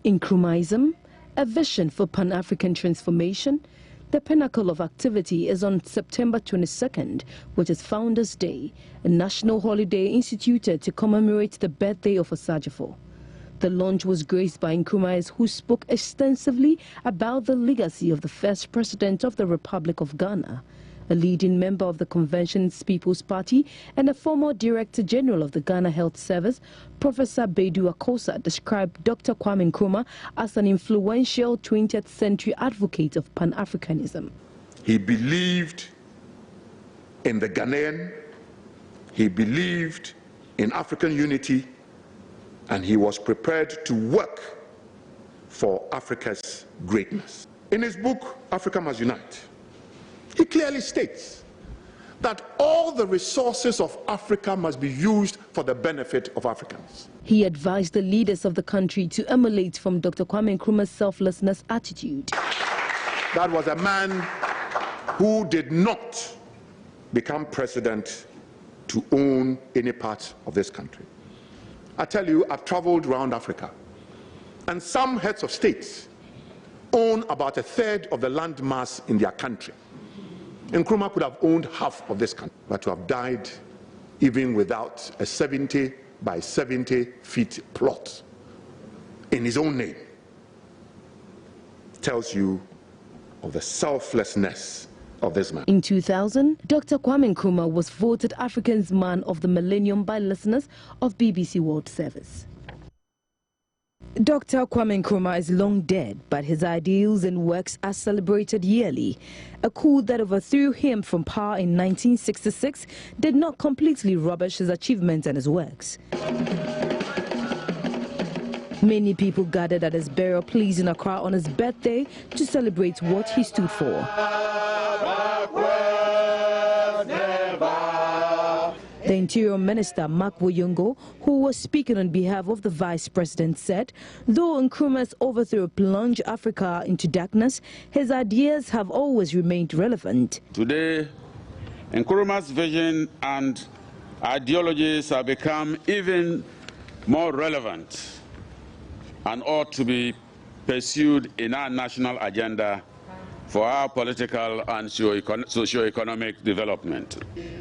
Nkrumahism, a vision for Pan-African transformation. The pinnacle of activity is on September 22nd, which is Founders' Day, a national holiday instituted to commemorate the birthday of Osagyefo. The launch was graced by Nkrumah, who spoke extensively about the legacy of the first president of the Republic of Ghana. A leading member of the Convention's People's Party and a former Director General of the Ghana Health Service, Professor Bedu Akosa, described Dr. Kwame Nkrumah as an influential 20th century advocate of Pan-Africanism. He believed in the Ghanaian, he believed in African unity, and he was prepared to work for Africa's greatness. In his book, Africa Must Unite, he clearly states that all the resources of Africa must be used for the benefit of Africans. He advised the leaders of the country to emulate from Dr. Kwame Nkrumah's selflessness attitude. That was a man who did not become president to own any part of this country. I tell you, I've traveled around Africa, and some heads of states own about 1/3 of the land mass in their country. Nkrumah could have owned half of this country, but to have died even without a 70 by 70 feet plot in his own name tells you of the selflessness of this man. In 2000, Dr. Kwame Nkrumah was voted Africa's Man of the Millennium by listeners of BBC World Service. Dr. Kwame Nkrumah is long dead, but his ideals and works are celebrated yearly. A coup that overthrew him from power in 1966 did not completely rubbish his achievements and his works. Many people gathered at his burial place in Accra on his birthday to celebrate what he stood for. The Interior Minister, Mark Woyongo, who was speaking on behalf of the Vice President, said, though Nkrumah's overthrow plunged Africa into darkness, his ideas have always remained relevant. Today, Nkrumah's vision and ideologies have become even more relevant and ought to be pursued in our national agenda for our political and socio-economic development.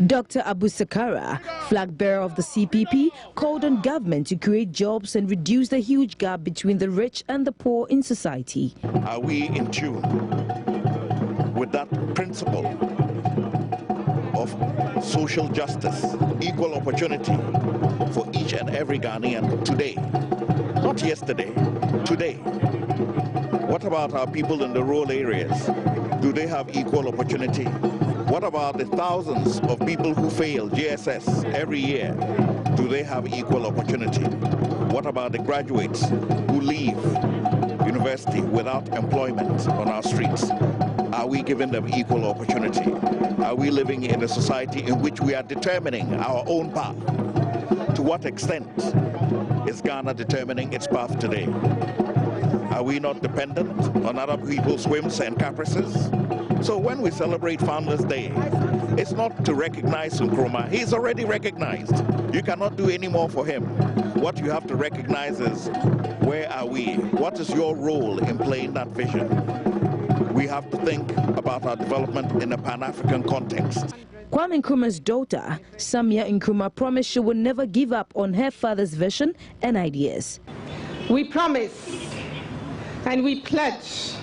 Dr. Abu Sakara, flag bearer of the CPP, called on government to create jobs and reduce the huge gap between the rich and the poor in society. Are we in tune with that principle of social justice, equal opportunity for each and every Ghanaian today? Not yesterday, today. What about our people in the rural areas? Do they have equal opportunity? What about the thousands of people who fail GSS every year? Do they have equal opportunity? What about the graduates who leave university without employment on our streets? Are we giving them equal opportunity? Are we living in a society in which we are determining our own path? To what extent is Ghana determining its path today? Are we not dependent on other people's whims and caprices? So when we celebrate Founders' Day, it's not to recognize Nkrumah. He's already recognized. You cannot do any more for him. What you have to recognize is, where are we? What is your role in playing that vision? We have to think about our development in a Pan-African context. Kwame Nkrumah's daughter, Samia Nkrumah, promised she would never give up on her father's vision and ideas. We promise and we pledge,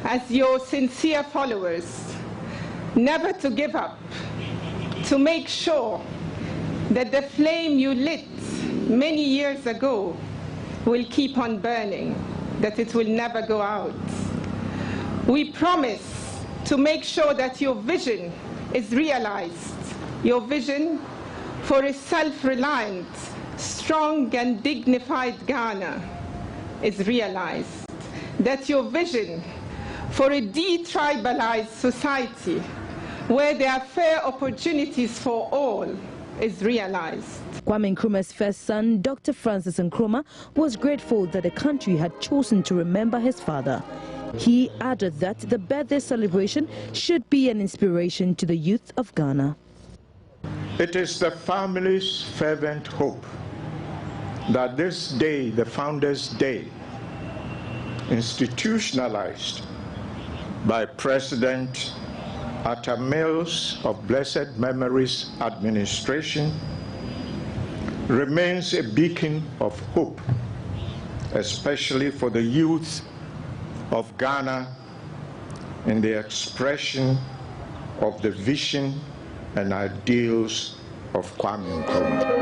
as your sincere followers, never to give up, to make sure that the flame you lit many years ago will keep on burning, that it will never go out. We promise to make sure that your vision is realized, your vision for a self-reliant, strong and dignified Ghana is realized, that your vision for a detribalized society where there are fair opportunities for all is realized. Kwame Nkrumah's first son, Dr. Francis Nkrumah, was grateful that the country had chosen to remember his father. He added that the birthday celebration should be an inspiration to the youth of Ghana. It is the family's fervent hope that this day, the Founders' Day, institutionalized by President Atta Mills of Blessed Memories Administration, remains a beacon of hope, especially for the youth of Ghana in the expression of the vision and ideals of Kwame Nkrumah.